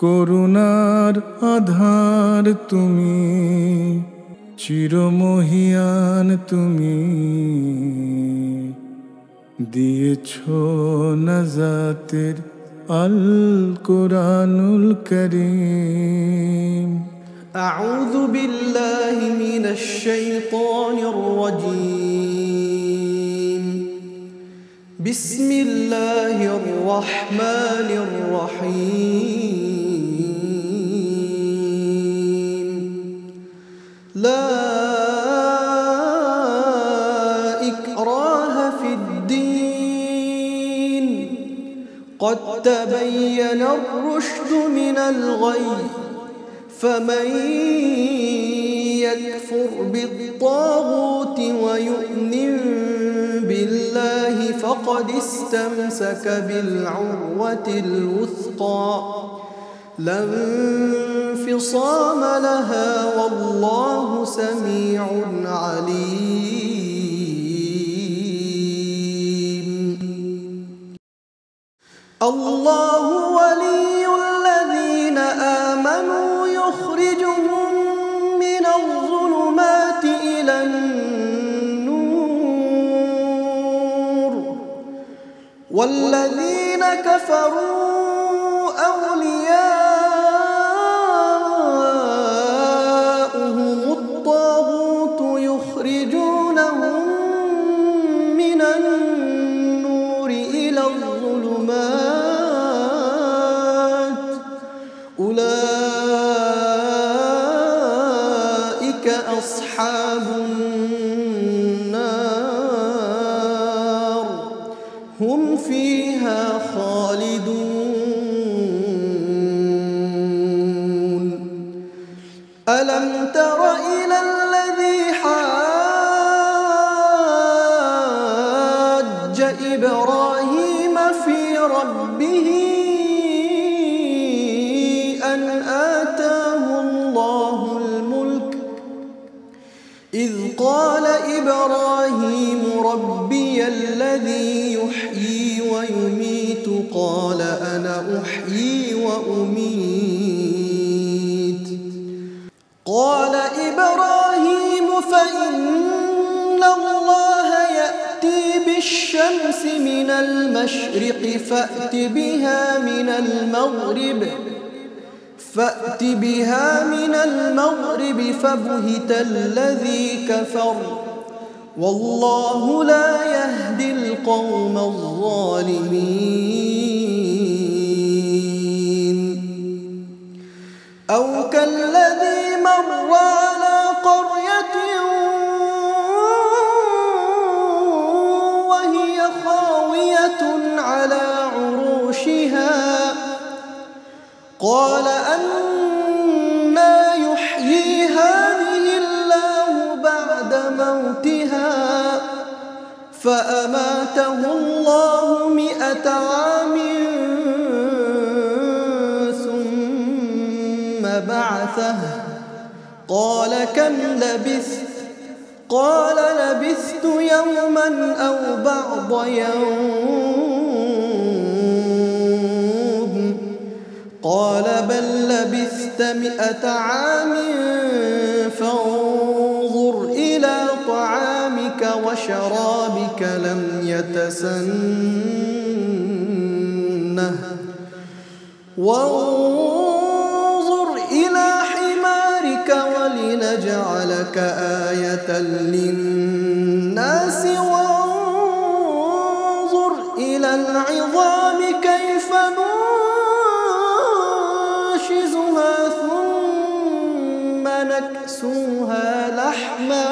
করুণার আধার তুমি, চিরমহিয়ান তুমি, দিয়েছো নাজাতের আল কোরআনুল করিম। أعوذ بالله من الشيطان الرجيم. بسم الله الرحمن الرحيم. لا إكراه في الدين قد تبين الرشد من الغي فمن يكفر بالطاغوت ويؤمن بالله فقد استمسك بالعروة الوثقى لا انفصام لها والله سميع عليم. الله ولي الذين آمنوا يخرجهم من الظلمات إلى النور والذين كفروا أولياؤهم الطاغوت يخرجونهم من النور إلى الظلمات أولئك أصحاب النار هم فيها خالدون. ألم تر إلى الذي حاج إبراهيم في ربه أن آتاه الله الملك إذ قال إبراهيم ربي الذي يحيي ويميت قال أنا أحيي وأميت قال إبراهيم فإن الله يأتي بالشمس من المشرق فأت بها من المغرب فبهت الذي كفر والله لا يهدي القوم الظالمين. أو كالذي مر على قرية وهي خاوية على عروشها قال أنى يحيي هذه الله بعد موتها فأماته الله 100 عام ثم بعثه قال كم لبثت قال لبثت يوما أو بعض يوم قال بل لبثت 100 عام فانظر إلى طعامك وشرابك لم يتسنه وانظر إلى حمارك ولنجعلك آية للناس وانظر إلى العظام كيف ننشزها ثم نكسوها لحما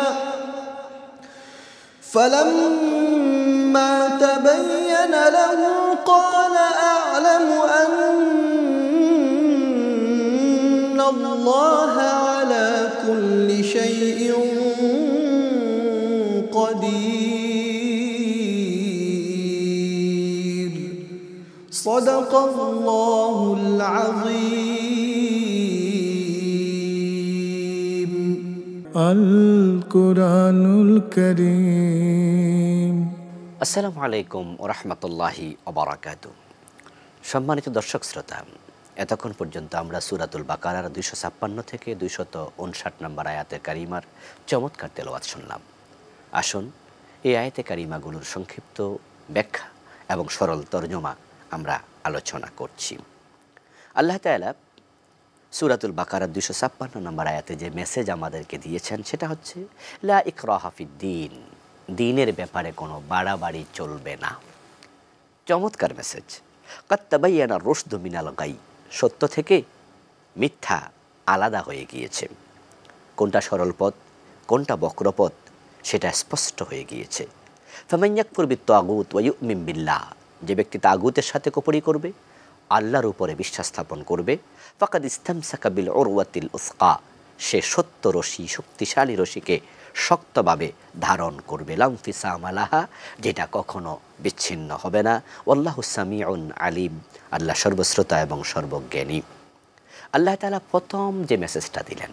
فلما تبين له قال أعلم أن الله على كل شيء قدير. صدق الله العظيم. আল-কুরআনুল কারীম। আসসালামু আলাইকুম ওয়া রাহমাতুল্লাহি ওয়া বারাকাতুহু। সম্মানিত দর্শক শ্রোতা, এতক্ষণ পর্যন্ত আমরা সূরাতুল বাকারার 256 থেকে 259 নম্বর আয়াতে কারিমার চমৎকার তেলাওয়াত শুনলাম। আসুন এই আয়াতে কারিমাগুলোর সংক্ষিপ্ত ব্যাখ্যা এবং সরল তর্জমা আমরা আলোচনা করছি। আল্লাহ তাআলা সূরাতুল বাকারার 256 নম্বর আয়াতে যে মেসেজ আমাদেরকে দিয়েছেন সেটা হচ্ছে লা ইকরাহা ফিদ্দীন, দ্বীনের ব্যাপারে কোনো বাড়াবাড়ি চলবে না। চমৎকার মেসেজ। কাদ তাবায়্যানা রুশদু মিনাল গাই, সত্য থেকে মিথ্যা আলাদা হয়ে গিয়েছে। কোনটা সরল পথ কোনটা বক্রপথ সেটা স্পষ্ট হয়ে গিয়েছে। ফামান ইয়াকফুর বিত্তাগুত ওয়া ইউমিন বিল্লাহ, যে ব্যক্তি তাগুতের সাথে কুফরি করবে আল্লাহর উপরে বিশ্বাস স্থাপন করবে, ফাকাদ ইসতামসাকা বিল উরওয়াতিল উসকা, সে সত্য রশি শক্তিশালী রশিকে শক্তভাবে ধারণ করবে, লা ইনফিসামা লাহা, যেটা কখনো বিচ্ছিন্ন হবে না। ওয়াল্লাহু সামিউন আলিম, আল্লাহ সর্বশ্রোতা এবং সর্বজ্ঞানী। আল্লাহ তাআলা প্রথম যে মেসেজটা দিলেন,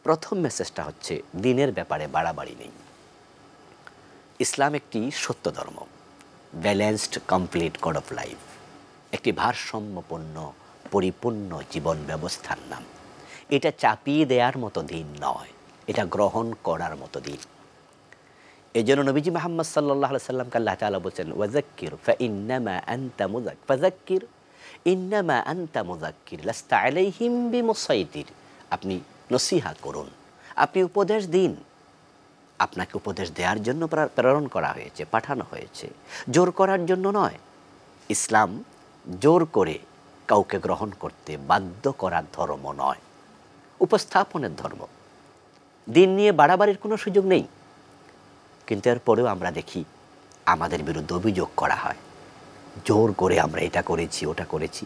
প্রথম মেসেজটা হচ্ছে দ্বীনের ব্যাপারে বাড়াবাড়ি নেই। ইসলাম একটি সত্য ধর্ম, balanced complete code of life, একটি ভারসাম্যপূর্ণ পরিপূর্ণ জীবন ব্যবস্থার নাম। এটা চাপিয়ে দেওয়ার মতো দিন নয়, এটা গ্রহণ করার মতো দিন। এই জন্য নবীজি মুহাম্মদ সাল্লাল্লাহু আলাইহি সাল্লামকে আল্লাহ তাআলা বলেছেন ওয়াযাক্কির ফাইন্নামা আনতা মুযাক্কির, ফাযাক্কির ইন্নামা আনতা মুযাক্কির লাস্তা আলাইহিম বিমুসাইতির, আপনি নসিহা করুন, আপনি উপদেশ দিন। আপনাকে উপদেশ দেওয়ার জন্য প্রেরণ করা হয়েছে, পাঠানো হয়েছে, জোর করার জন্য নয়। ইসলাম জোর করে কাউকে গ্রহণ করতে বাধ্য করার ধর্ম নয়, উপস্থাপনের ধর্ম। দিন নিয়ে বাড়াবাড়ির কোনো সুযোগ নেই। কিন্তু এরপরেও আমরা দেখি আমাদের বিরুদ্ধে অভিযোগ করা হয়, জোর করে আমরা এটা করেছি ওটা করেছি।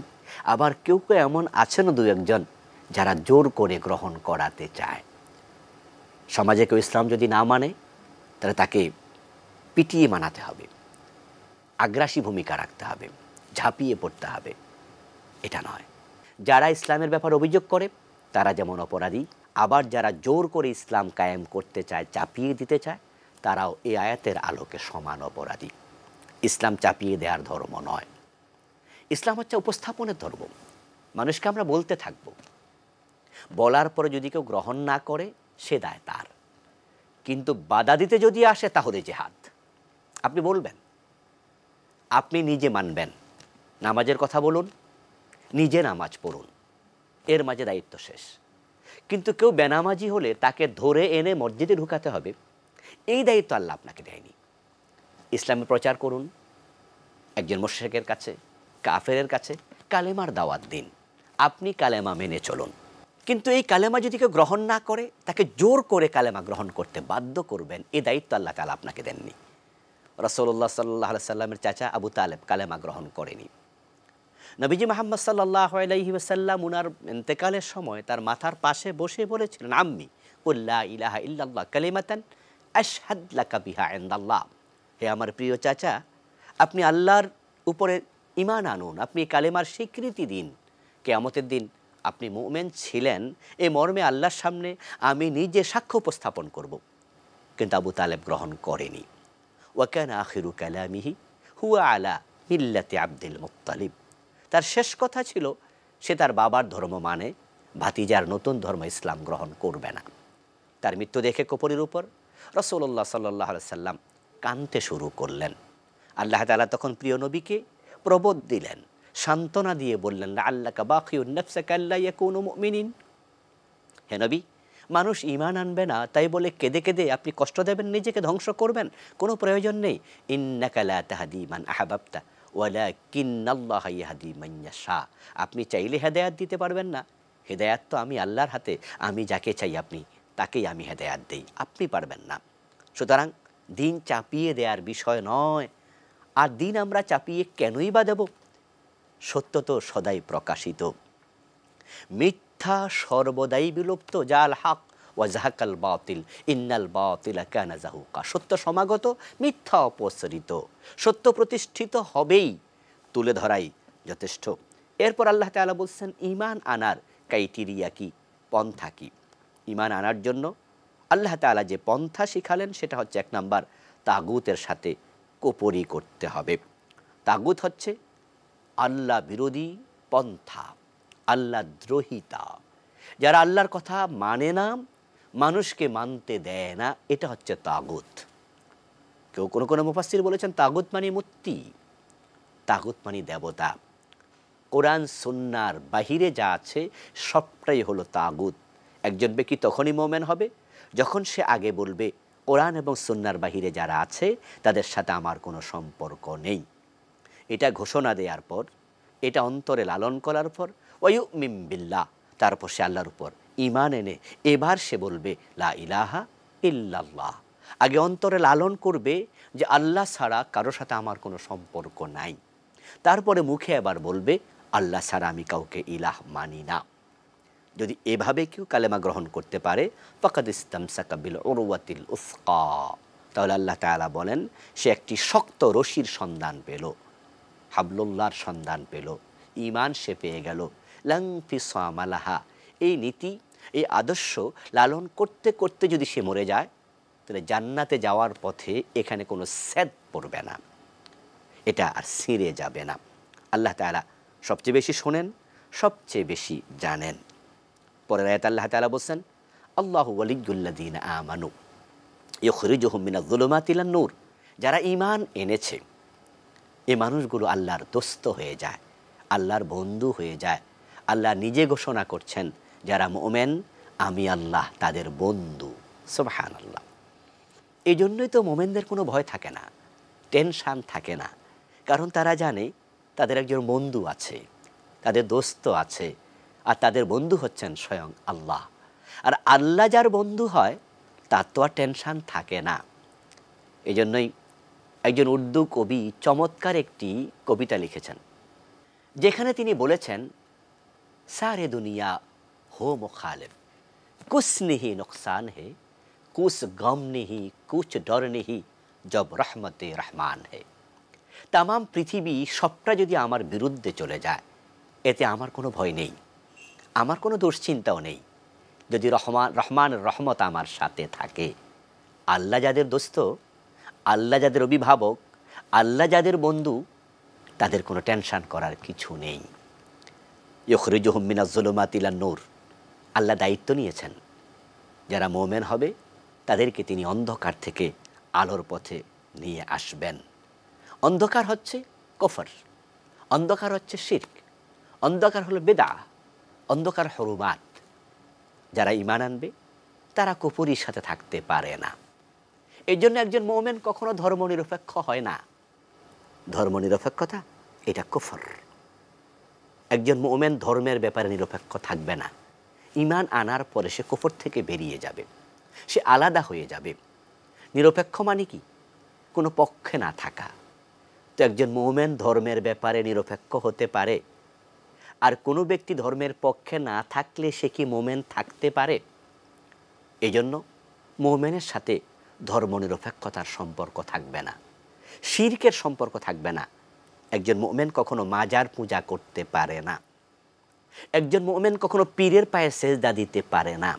আবার কেউ কেউ এমন আছেন দু একজন যারা জোর করে গ্রহণ করাতে চায়। সমাজে কেউ ইসলাম যদি না মানে তাহলে তাকে পিটিয়ে মানাতে হবে, আগ্রাসী ভূমিকা রাখতে হবে, ঝাঁপিয়ে পড়তে হবে, এটা নয়। যারা ইসলামের ব্যাপারে অভিযোগ করে তারা যেমন অপরাধী, আবার যারা জোর করে ইসলাম কায়েম করতে চায়, চাপিয়ে দিতে চায়, তারাও এই আয়াতের আলোকে সমান অপরাধী। ইসলাম চাপিয়ে দেওয়ার ধর্ম নয়, ইসলাম হচ্ছে উপস্থাপনের ধর্ম। মানুষকে আমরা বলতে থাকব, বলার পরে যদি কেউ গ্রহণ না করে সে দায় তার, কিন্তু বাধা দিতে যদি আসে তাহলে জিহাদ। আপনি বলবেন, আপনি নিজে মানবেন, নামাজের কথা বলুন, নিজে নামাজ পড়ুন, এর মাঝে দায়িত্ব শেষ। কিন্তু কেউ বেনামাজি হলে তাকে ধরে এনে মসজিদে ঢুকাতে হবে, এই দায়িত্ব আল্লাহ আপনাকে দেয়নি। ইসলামের প্রচার করুন, একজন মুশরিকের কাছে, কাফেরের কাছে কালেমার দাওয়াত দিন, আপনি কালেমা মেনে চলুন। কিন্তু এই কালেমা যদি কেউ গ্রহণ না করে তাকে জোর করে কালেমা গ্রহণ করতে বাধ্য করবেন, এই দায়িত্ব আল্লাহ তাআলা আপনাকে দেননি। রাসূলুল্লাহ সাল্লাল্লাহু আলাইহি সাল্লামের চাচা আবু তালেব কালেমা গ্রহণ করেনি। নবীজি মুহাম্মদ সাল্লাল্লাহু আলাইহি ওয়াসাল্লাম উনার ইন্তেকালের সময় তার মাথার পাশে বসে বলেছিলেন, আম্মি কুল লা ইলাহা ইল্লাল্লাহ কালিমাতান আশহাদ লাকা বিহা ইনদাল্লাহ, হে আমার প্রিয় চাচা, আপনি আল্লাহর উপরে ঈমান আনুন, আপনি কালেমার স্বীকৃতি দিন, কিয়ামতের দিন আপনি মুমিন ছিলেন এ মর্মে আল্লাহর সামনে আমি নিজে সাক্ষ্য উপস্থাপন করব। কিন্তু আবু তালেব গ্রহণ করেনি। ওয়া কানা আখিরু কালামিহি হুয়া আলা মিল্লাতি আব্দুল মুত্তালিব, তার শেষ কথা ছিল সে তার বাবার ধর্ম মানে, ভাতিজার নতুন ধর্ম ইসলাম গ্রহণ করবে না। তার মৃত্যু দেখে কবরের উপর রাসূলুল্লাহ সাল্লাল্লাহু আলাইহি সাল্লাম কাঁদতে শুরু করলেন। আল্লাহ তাআলা তখন প্রিয় নবীকে প্রবোধ দিলেন, সান্ত্বনা দিয়ে বললেন, লাআল্লাকা বাখিউন নাফসাকা আল্লা ইয়াকুনু মুমিনিন, হে নবী, মানুষ ঈমান আনবে না তাই বলে কেঁদে কেঁদে আপনি কষ্ট দেবেন, নিজেকে ধ্বংস করবেন, কোনো প্রয়োজন নেই। ইন্নাকা লা তাহদি মান আহবাবতা ওয়ালাকিন্নাল্লাহা ইয়াহদি মান ইয়াশা, আপনি চাইলে হেদায়েত দিতে পারবেন না, হেদায়েত তো আমি আল্লাহর হাতে, আমি যাকে চাই আপনি তাকেই আমি হেদায়েত দেই, আপনি পারবেন না। সুতরাং দিন চাপিয়ে দেওয়ার বিষয় নয়। আর দিন আমরা চাপিয়ে কেনই বা দেব? সত্য তো সদাই প্রকাশিত, মিথ্যা সর্বদাই বিলুপ্ত। জাল হক ওয়া জাহাকাল বাতিল ইন্নাল বাতিলা কানা জাহুকা, সত্য সমাগত, মিথ্যা অপসরিত, সত্য প্রতিষ্ঠিত হবেই, তুলে ধরাই যথেষ্ট। এরপর আল্লাহ তাআলা বলছেন ঈমান আনার ক্রাইটেরিয়া কি, পন্থা কি। ঈমান আনার জন্য আল্লাহ তাআলা যে পন্থা শিখালেন সেটা হচ্ছে, এক নাম্বার, তাগুতের সাথে কুফরি করতে হবে। তাগুত হচ্ছে আল্লাহ বিরোধী পন্থা, আল্লাহ দ্রোহিতা, যারা আল্লাহর কথা মানে না, মানুষকে মানতে দেয় না, এটা হচ্ছে তাগুত। কেউ কোনো কোনো মুফাসসির বলেছেন তাগুত মানে মূর্তি, তাগুত মানে দেবতা। কোরআন সুন্নাহর বাহিরে যা আছে সবটাই হলো তাগুত। একজন ব্যক্তি তখনই মুমিন হবে যখন সে আগে বলবে কোরআন এবং সুন্নাহর বাহিরে যারা আছে তাদের সাথে আমার কোনো সম্পর্ক নেই। এটা ঘোষণা দেওয়ার পর, এটা অন্তরে লালন করার পর, ওয়ায়ুমিন বিল্লাহ, তারপর সে আল্লাহর উপর ঈমান এনে এবার সে বলবে লা ইলাহা ইল্লাল্লাহ। আগে অন্তরে লালন করবে যে আল্লাহ ছাড়া কারোর সাথে আমার কোনো সম্পর্ক নাই, তারপরে মুখে এবার বলবে আল্লাহ ছাড়া আমি কাউকে ইলাহ মানি না। যদি এভাবে কেউ কালেমা গ্রহণ করতে পারে ফাকাদ ইসতামসাকা বিল উরওয়াতিল উসকা, তাহলে আল্লাহ তাআলা বলেন সে একটি শক্ত রশির সন্ধান পেল, হাবলুল্লাহর সন্ধান পেল, ঈমান সে পেয়ে গেল। লাং ফিসামা লাহা, এই নীতি এই আদর্শ লালন করতে করতে যদি সে মরে যায় তাহলে জান্নাতে যাওয়ার পথে এখানে কোনো স্যাদ পড়বে না, এটা আর ছিঁড়ে যাবে না। আল্লাহ তাআলা সবচেয়ে বেশি শোনেন, সবচেয়ে বেশি জানেন। পরের আয়াতে আল্লাহ তাআলা বলছেন আল্লাহু ওয়ালিয়্যুল্লাযীনা আমানু ইউখরিজুহুম মিনাজ-যুলুমাতি ইলান-নূর, যারা ঈমান এনেছে এই মানুষগুলো আল্লাহর দোস্ত হয়ে যায়, আল্লাহর বন্ধু হয়ে যায়। আল্লাহ নিজে ঘোষণা করছেন যারা মুমিন আমি আল্লাহ তাদের বন্ধু। সুবহানাল্লাহ। এই জন্যই তো মুমিনদের কোনো ভয় থাকে না, টেনশান থাকে না, কারণ তারা জানে তাদের একজন বন্ধু আছে, তাদের দোস্ত আছে, আর তাদের বন্ধু হচ্ছেন স্বয়ং আল্লাহ। আর আল্লাহ যার বন্ধু হয় তার তো আর টেনশান থাকে না। এই জন্যই একজন উর্দু কবি চমৎকার একটি কবিতা লিখেছেন, যেখানে তিনি বলেছেন সারে দুনিয়া হো মুখালিফ, কুছ নেহি নুকসান হে, কুছ গম নেহি, কুছ ডর নেহি, জব রহমতে রহমান হে। তামাম পৃথিবী সবটা যদি আমার বিরুদ্ধে চলে যায় এতে আমার কোনো ভয় নেই, আমার কোনো দুশ্চিন্তাও নেই, যদি রহমানের রহমত আমার সাথে থাকে। আল্লাহ যাদের দোস্ত, আল্লাহ যাদের অভিভাবক, আল্লাহ যাদের বন্ধু, তাদের কোনো টেনশন করার কিছু নেই। ইউখরিজুহুম মিনাজ-যুলুমাতি ইলান-নূর, আল্লাহ দায়িত্ব নিয়েছেন যারা মুমিন হবে তাদেরকে তিনি অন্ধকার থেকে আলোর পথে নিয়ে আসবেন। অন্ধকার হচ্ছে কুফর, অন্ধকার হচ্ছে শিরক, অন্ধকার হলো বিদআহ, অন্ধকার হুরুমাত। যারা ঈমান আনবে তারা কুফরির সাথে থাকতে পারে না। এই জন্য একজন মুমিন কখনো ধর্মনিরপেক্ষ হয় না। ধর্মনিরপেক্ষতা এটা কুফর। একজন মুমিন ধর্মের ব্যাপারে নিরপেক্ষ থাকবে না। ঈমান আনার পরে সে কুফর থেকে বেরিয়ে যাবে, সে আলাদা হয়ে যাবে। নিরপেক্ষ মানে কি? কোনো পক্ষে না থাকা। তো একজন মুমিন ধর্মের ব্যাপারে নিরপেক্ষ হতে পারে, আর কোনো ব্যক্তি ধর্মের পক্ষে না থাকলে সে কি মুমিন থাকতে পারে? এই জন্য মুমিনের সাথে ধর্মনিরপেক্ষতার সম্পর্ক থাকবে না, শিরকের সম্পর্ক থাকবে না। একজন মুমিন কখনো মাজার পূজা করতে পারে না, একজন মুমিন কখনো পীরের পায়ে সেজদা দিতে পারে না,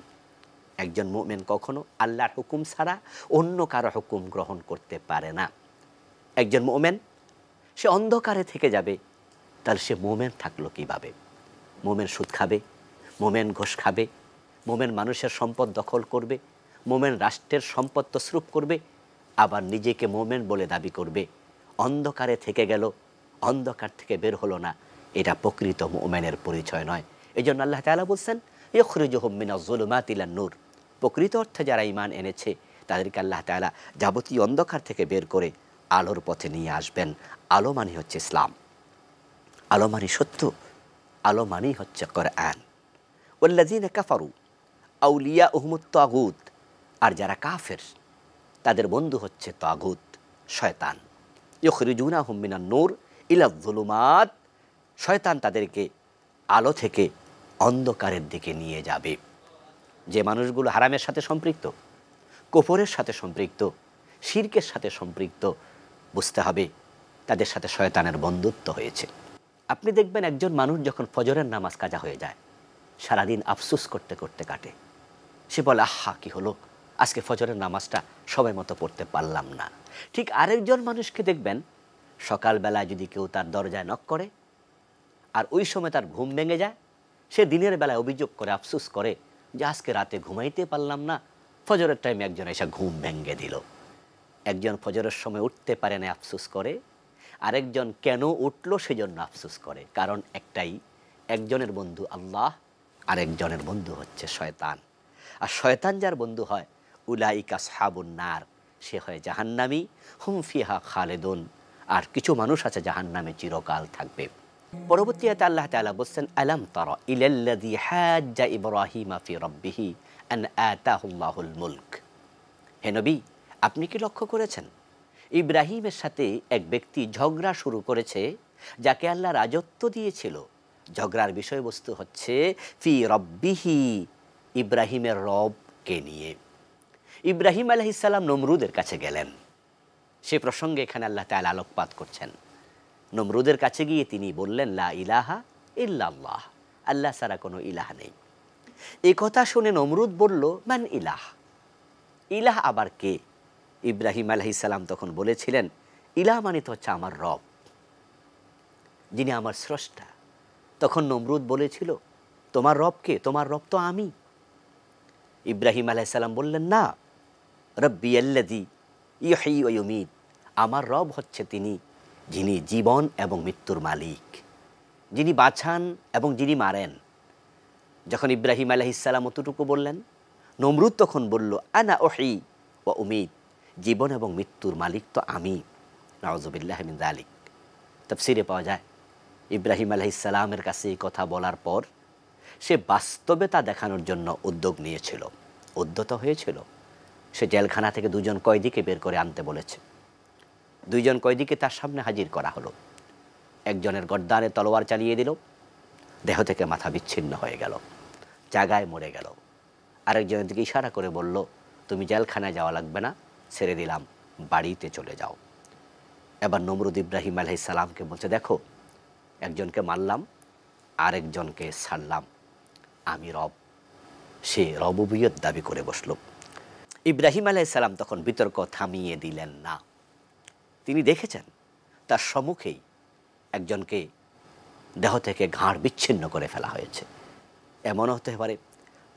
একজন মুমিন কখনো আল্লাহর হুকুম ছাড়া অন্য কারো হুকুম গ্রহণ করতে পারে না। একজন মুমিন সে অন্ধকারে থেকে যাবে, তাহলে সে মুমিন থাকলো কিভাবে? মুমিন সুদ খাবে, মুমিন ঘুষ খাবে, মুমিন মানুষের সম্পদ দখল করবে, মুমিন রাষ্ট্রের সম্পদ তসরুপ করবে, আবার নিজেকে মুমিন বলে দাবি করবে। অন্ধকারে থেকে গেল, অন্ধকার থেকে বের হলো না, এটা প্রকৃত মুমিনের পরিচয় নয়। এই জন্য আল্লাহ তাআলা বলছেন ইউখরিজুহুম মিনাজ-যুলুমাতি ইলান-নূর, প্রকৃত অর্থে যারা ঈমান এনেছে তাদেরকে আল্লাহ তাআলা যাবতীয় অন্ধকার থেকে বের করে আলোর পথে নিয়ে আসবেন। আলো মানে হচ্ছে ইসলাম, আলো মানে সত্য, আলো মানেই হচ্ছে কোরআন। ওয়াল্লাযীনা কাফারু আউলিয়াউহুমুত তাগুত, আর যারা কাফের তাদের বন্ধু হচ্ছে তাগুত, শয়তান। ইউখরিজুনাহুম মিনান-নূর ইলায-যুলুমাত, শয়তান তাদেরকে আলো থেকে অন্ধকারের দিকে নিয়ে যাবে। যে মানুষগুলো হারামের সাথে সম্পৃক্ত, কুফরের সাথে সম্পৃক্ত, শিরকের সাথে সম্পৃক্ত, বুঝতে হবে তাদের সাথে শয়তানের বন্ধুত্ব হয়েছে। আপনি দেখবেন একজন মানুষ যখন ফজরের নামাজ কাজা হয়ে যায় সারাদিন আফসোস করতে করতে কাটে। সে বলে আহা কি হলো, আজকে ফজরের নামাজটা সময় মতো পড়তে পারলাম না। ঠিক আরেকজন মানুষকে দেখবেন সকালবেলা যদি কেউ তার দরজায় নক করে আর ওই সময় তার ঘুম ভেঙে যায়, সে দিনের বেলায় অভিযোগ করে, আফসোস করে যে আজকে রাতে ঘুমাইতে পারলাম না, ফজরের টাইমে একজন এসে ঘুম ভেঙে দিল। একজন ফজরের সময় উঠতে পারে না, আফসোস করে, আরেকজন কেন উঠলো সেজন্য আফসোস করে। কারণ একটাই, একজনের বন্ধু আল্লাহ, আরেকজনের বন্ধু হচ্ছে শয়তান। আর শয়তান যার বন্ধু হয়, উলাইকা আসহাবুন নার, সে হয় জাহান্নামী, হুম ফিহা খালেদুন। আর কিছু মানুষ আছে জাহান্নামে চিরকাল থাকবে। পরবর্তী আয়াতে আল্লাহ তাআলা বলছেন, আলাম তারা ইলাল্লাযী হাজ্জা ইব্রাহিমা ফি রাব্বিহি আন আতাহুল্লাহুল মুলক। হে নবী, আপনি কি লক্ষ্য করেছেন ইব্রাহিমের সাথে এক ব্যক্তি ঝগড়া শুরু করেছে যাকে আল্লাহ রাজত্ব দিয়েছিল। ঝগড়ার বিষয়বস্তু হচ্ছে ফি রাব্বিহি, ইব্রাহিমের রবকে নিয়ে। ইব্রাহিম আলাইহিস সালাম নমরুদের কাছে গেলেন। সে প্রসঙ্গে এখানে আল্লাহ তাআলা আলোকপাত করছেন। নমরুদের কাছে গিয়ে তিনি বললেন, লা ইলাহা ইল্লাল্লাহ, আল্লাহ ছাড়া কোনো ইলাহ নেই। এই কথা শুনে নমরুদ বলল, মান ইলাহ, ইলাহ আবার কে? ইব্রাহিম আলাইহিস সালাম তখন বলেছিলেন, ইলাহ মানে তো হচ্ছে আমার রব, যিনি আমার স্রষ্টা। তখন নমরুদ বলেছিল, তোমার রব কে? তোমার রব তো আমি। ইব্রাহিম আলাইহিস সালাম বললেন, না, রব্বি আল্লাযী ইউহয়ী ওয়া ইউমীত, আমার রব হচ্ছে তিনি যিনি জীবন এবং মৃত্যুর মালিক, যিনি বাঁচান এবং যিনি মারেন। যখন ইব্রাহিম আলাইহিস সালাম অতটুকু বললেন, নমরুদ তখন বলল, আনা উহয়ী ওয়া উমীত, জীবন এবং মৃত্যুর মালিক তো আমি। নাউযুবিল্লাহি মিন যালিক। তাফসীরে পাওয়া যায় ইব্রাহিম আলাইহিস সালামের কাছে এই কথা বলার পর সে বাস্তবে তা দেখানোর জন্য উদ্যোগ নিয়েছিল, উদ্যত হয়েছিল। সে জেলখানা থেকে দুজন কয়েদিকে বের করে আনতে বলেছে। দুইজন কয়েদিকে তার সামনে হাজির করা হলো। একজনের গর্দানে তলোয়ার চালিয়ে দিল, দেহ থেকে মাথা বিচ্ছিন্ন হয়ে গেল, জায়গায় মরে গেল। আরেকজনের দিকে ইশারা করে বলল, তুমি জেলখানায় যাওয়া লাগবে না, ছেড়ে দিলাম, বাড়িতে চলে যাও। এবার নমরুদ ইব্রাহিম আলাইহিস সালামকে বলছে, দেখো, একজনকে মারলাম, আরেকজনকে ছাড়লাম, আমি রব। সে রবুবিয়ত দাবি করে বসল। ইব্রাহিম আলাইহিস সালাম তখন বিতর্ক থামিয়ে দিলেন না। তিনি দেখেছেন তার সম্মুখেই একজনকে দেহ থেকে ঘাড় বিচ্ছিন্ন করে ফেলা হয়েছে। এমন হতে পারে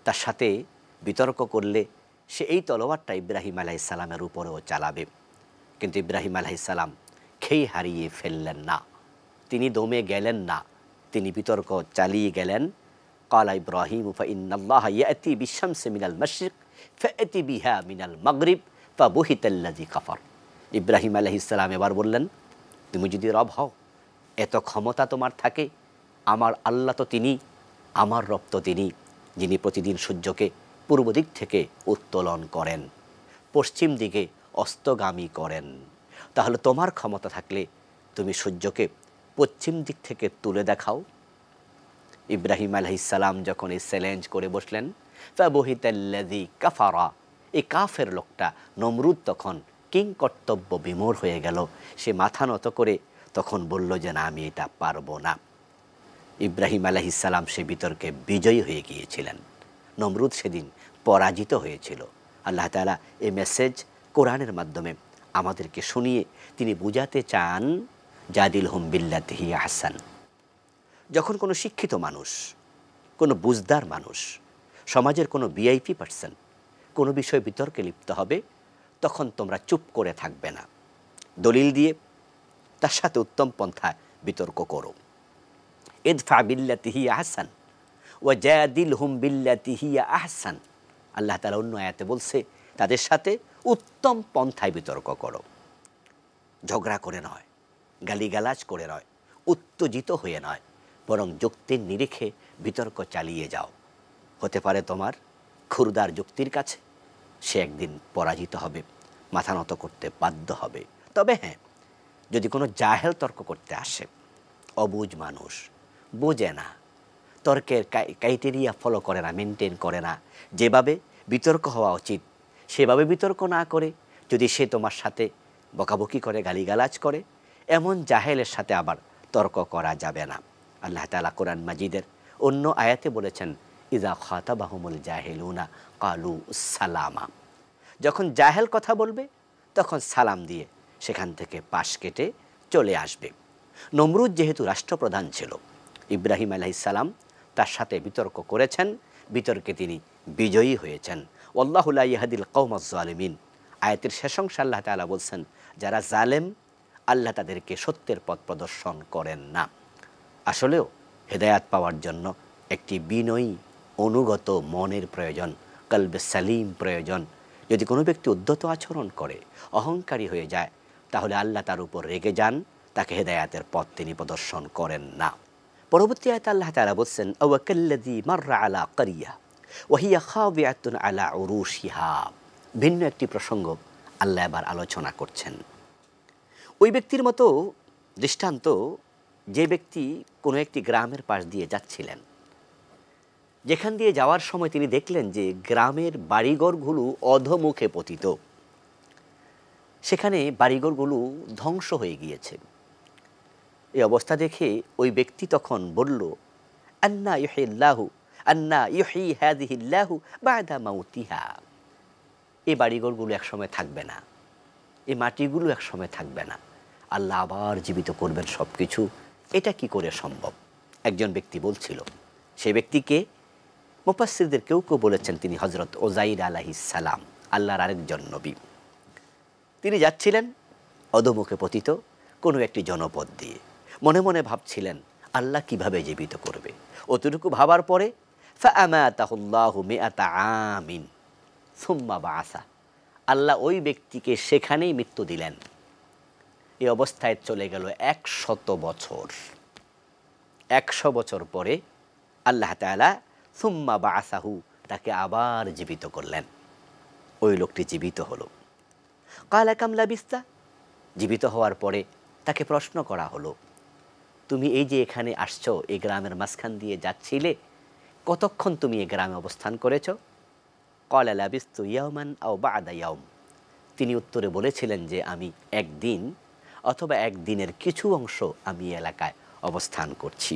তার সাথে বিতর্ক করলে সে এই তলোয়ারটা ইব্রাহিম আলাইহিস সালামের উপরেও চালাবে। কিন্তু ইব্রাহিম আলাইহিস সালাম খেই হারিয়ে ফেললেন না, তিনি দমে গেলেন না, তিনি বিতর্ক চালিয়ে গেলেন। ক্বালা ইব্রাহিম ফাইন্নাল্লাহা ইয়াতি বিশ-শামসি মিনাল মাশরিক ফাআতি বিহা মিনাল মাগরিব ফাবুহিতাল্লাযী কাফার। ইব্রাহিম আলাইহিস সালাম এবার বললেন, তুমি যদি রব হও, এত ক্ষমতা তোমার থাকে, আমার আল্লাহ তো তিনি, আমার রব তো তিনি, যিনি প্রতিদিন সূর্যকে পূর্ব দিক থেকে উত্তোলন করেন, পশ্চিম দিকে অস্তগামী করেন। তাহলে তোমার ক্ষমতা থাকলে তুমি সূর্যকে পশ্চিম দিক থেকে তুলে দেখাও। ইব্রাহিম আলাইহিস সালাম যখন এই চ্যালেঞ্জ করে বসলেন, ফাবুহিতাল্লাযী কাফারা, এই কাফের লোকটা নমরুদ তখন কিং কর্তব্য বিমূঢ় হয়ে গেল। সে মাথা নত করে তখন বলল যে না, আমি এটা পারবো না। ইব্রাহিম আলাইহিস সালাম সে বিতর্কে বিজয়ী হয়ে গিয়েছিলেন, নমরুদ সেদিন পরাজিত হয়েছিল। আল্লাহ তাআলা এই মেসেজ কোরআনের মাধ্যমে আমাদেরকে শুনিয়ে তিনি বুঝাতে চান, জাদিলহুম বিল্লাতি হিয়া আহসান। যখন কোনো শিক্ষিত মানুষ, কোনো বুঝদার মানুষ, সমাজের কোনো ভিআইপি পার্সন কোনো বিষয় বিতর্কে লিপ্ত হবে, তখন তোমরা চুপ করে থাকবে না, দলিল দিয়ে তার সাথে উত্তম পন্থায় বিতর্ক করো। ইদফা বিল্লাতি হিয়া আহসান ওয়া জাদিলহুম বিল্লাতি হিয়া আহসান। আল্লাহ তাআলা অন্য আয়াতে বলছে, তাদের সাথে উত্তম পন্থায় বিতর্ক করো, ঝগড়া করে নয়, গালিগালাজ করে নয়, উত্তেজিত হয়ে নয়, বরং যুক্তির নিরিখে বিতর্ক চালিয়ে যাও। হতে পারে তোমার ক্ষুরদার যুক্তির কাছে সে একদিন পরাজিত হবে, মাথা নত করতে বাধ্য হবে। তবে হ্যাঁ, যদি কোনো জাহেল তর্ক করতে আসে, অবুঝ মানুষ, বোঝে না, তর্কের ক্রাইটেরিয়া ফলো করে না, মেনটেন করে না, যেভাবে বিতর্ক হওয়া উচিত সেভাবে বিতর্ক না করে যদি সে তোমার সাথে বকাবকি করে, গালিগালাজ করে, এমন জাহেলের সাথে আবার তর্ক করা যাবে না। আল্লাহ তাআলা কোরআন মাজিদের অন্য আয়াতে বলেছেন, ইযা খাতাবাহুমুল জাহিলুনা ক্বালু সালামা। যখন জাহেল কথা বলবে তখন সালাম দিয়ে সেখান থেকে পাশ কেটে চলে আসবে। নমরুদ যেহেতু রাষ্ট্রপ্রধান ছিল, ইব্রাহিম আলাইহিস সালাম তার সাথে বিতর্ক করেছেন, বিতর্কে তিনি বিজয়ী হয়েছেন। ওয়াল্লাহু লা ইয়াহদিল কওমাজ জালিমিন। আয়াতের শেষ অংশে আল্লাহ তাআলা বলছেন, যারা জালেম আল্লাহ তাদেরকে সত্যের পথ প্রদর্শন করেন না। আসলেও হেদায়াত পাওয়ার জন্য একটি বিনয়ী অনুগত মনের প্রয়োজন, কলবে সালিম প্রয়োজন। যদি কোনো ব্যক্তি উদ্ধত আচরণ করে, অহংকারী হয়ে যায়, তাহলে আল্লাহ তার উপর রেগে যান, তাকে হেদায়াতের পথ তিনি প্রদর্শন করেন না। পরবর্তী আয়াতে আল্লাহ তাআলা বলছেন, আওয়া কাল্লাযী মাররা আলা ক্বরিয়া ওয়া হিয়া খাবিআতুন আলা উরুশিহা। ভিন্ন একটি প্রসঙ্গ আল্লাহ এবার আলোচনা করছেন। ওই ব্যক্তির মতো দৃষ্টান্ত, যে ব্যক্তি কোনো একটি গ্রামের পাশ দিয়ে যাচ্ছিলেন, যেখান দিয়ে যাওয়ার সময় তিনি দেখলেন যে গ্রামের বাড়িঘরগুলো অধোমুখে পতিত, সেখানে বাড়িঘরগুলো ধ্বংস হয়ে গিয়েছে। এই অবস্থা দেখে ওই ব্যক্তি তখন বলল, আন্না ইউহয়ি হাযিহিল্লাহু বা'দা মাউতিহা। এই বাড়িঘরগুলো একসময় থাকবে না, এই মাটিগুলো একসময় থাকবে না, আল্লাহ আবার জীবিত করবেন সব কিছু। এটা কি করে সম্ভব? একজন ব্যক্তি বলছিল। সে ব্যক্তিকে মুফাসসিরদের কেউ কেউ বলেছেন তিনি হযরত উযাইর আলাইহিস সালাম, আল্লাহর আরেকজন নবী। তিনি যাচ্ছিলেন অধোমুখে পতিত কোনো একটি জনপদ দিয়ে, মনে মনে ভাবছিলেন আল্লাহ কিভাবে জীবিত করবে। অতটুকু ভাবার পরে ফাআমাতাহুল্লাহু মিআতা আমিন সুম্মা বাআসা, আল্লাহ ওই ব্যক্তিকে সেখানেই মৃত্যু দিলেন। এই অবস্থায় চলে গেল 100 বছর। 100 বছর পরে আল্লাহ তাআলা সুম্মা বাআসাহু, তাকে আবার জীবিত করলেন। ওই লোকটি জীবিত হলো। ক্বালা কাম লাবিস্তা, জীবিত হওয়ার পরে তাকে প্রশ্ন করা হলো, তুমি এই যে এখানে আসছো, এই গ্রামের মাঝখান দিয়ে যাচ্ছিলে, কতক্ষণ তুমি এই গ্রামে অবস্থান করেছ? ক্বালা লাবিস্তু ইয়াওমান আও বা'দা ইয়াওম। তিনি উত্তরে বলেছিলেন যে আমি একদিন অথবা একদিনের কিছু অংশ আমি এলাকায় অবস্থান করছি।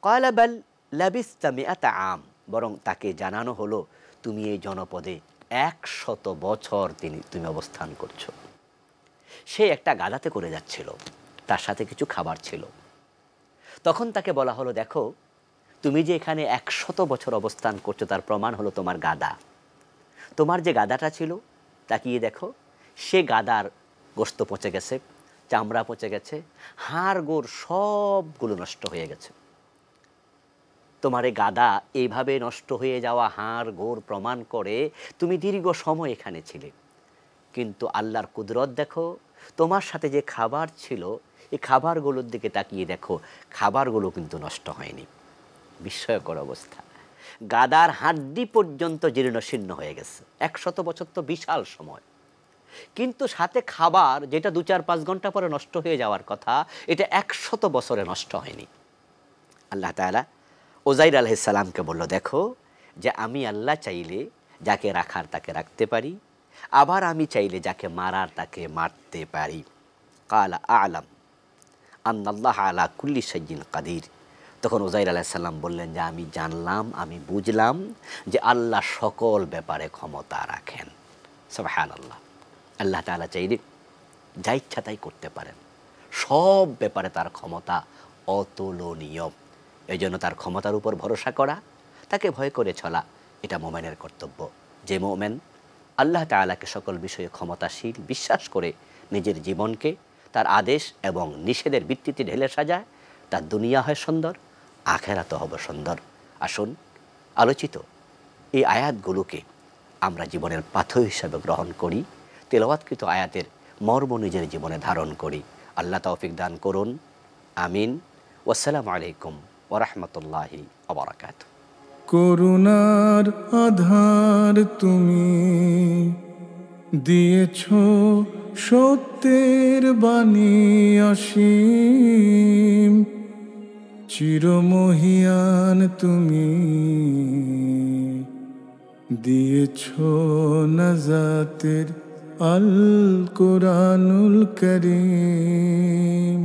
ক্বালা বাল লাবিস্তা মিআতা আম, বরং তাকে জানানো হলো তুমি এই জনপদে 100 বছর তুমি অবস্থান করছো। সে একটা গাধাতে করে যাচ্ছিল, তার সাথে কিছু খাবার ছিল। তখন তাকে বলা হলো, দেখো তুমি যে এখানে 100 বছর অবস্থান করছো তার প্রমাণ হলো তোমার গাধা। তোমার যে গাধাটা ছিল, তাকিয়ে দেখো, সে গাধার গোশত পচে গেছে, চামড়া পচে গেছে, হাড় গোড় সবগুলো নষ্ট হয়ে গেছে। তোমার এই গাধা এইভাবে নষ্ট হয়ে যাওয়া হাড় গোড় প্রমাণ করে তুমি দীর্ঘ সময় এখানে ছিলে। কিন্তু আল্লাহর কুদরত দেখো, তোমার সাথে যে খাবার ছিল, এই খাবারগুলোর দিকে তাকিয়ে দেখো, খাবারগুলো কিন্তু নষ্ট হয়নি। বিস্ময়কর অবস্থা। গাধার হাড্ডি পর্যন্ত জীর্ণশীর্ণ হয়ে গেছে। 100 বছর তো বিশাল সময়, কিন্তু সাথে খাবার যেটা 2-4-5 ঘন্টা পরে নষ্ট হয়ে যাওয়ার কথা, এটা 100 বছরে নষ্ট হয়নি। আল্লাহ তাআলা উযাইর আলাইহিস সালামকে বলল, দেখো যে আমি আল্লাহ চাইলে যাকে রাখার তাকে রাখতে পারি, আবার আমি চাইলে যাকে মারার তাকে মারতে পারি। ক্বালা আ'লাম আন্নাল্লাহ আলা কুল্লি শাইইন কাদির। তখন উযাইর আলাইহিস সালাম বললেন যে আমি জানলাম, আমি বুঝলাম যে আল্লাহ সকল ব্যাপারে ক্ষমতা রাখেন। সুবহানাল্লাহ। আল্লাহ তাআলা চাইলে যা ইচ্ছা তাই করতে পারেন, সব ব্যাপারে তার ক্ষমতা অতুলনীয়। এই জন্য তার ক্ষমতার উপর ভরসা করা, তাকে ভয় করে চলা, এটা মোমেনের কর্তব্য। যে মোমেন আল্লাহ তাআলাকে সকল বিষয়ে ক্ষমতাশীল বিশ্বাস করে নিজের জীবনকে তার আদেশ এবং নিষেধের ভিত্তিতে ঢেলে সাজায়, তার দুনিয়া হয় সুন্দর, আখেরাতও হবে সুন্দর। আসুন আলোচিত এই আয়াতগুলোকে আমরা জীবনের পাথর হিসাবে গ্রহণ করি, তেলাওয়াতকৃত আয়াতের মর্ম নিজের জীবনে ধারণ করি। আল্লাহ তৌফিক দান করুন, আমিন। ওয়াসসালামু আলাইকুম ওয়া রাহমাতুল্লাহি ওয়া বারাকাতুহু। করুণার আধার তুমি দিয়েছ, সত্যের বাণী অসীম, চিরমহিয়ান তুমি দিয়েছ নাজাতের আল কোরআনুল কারীম।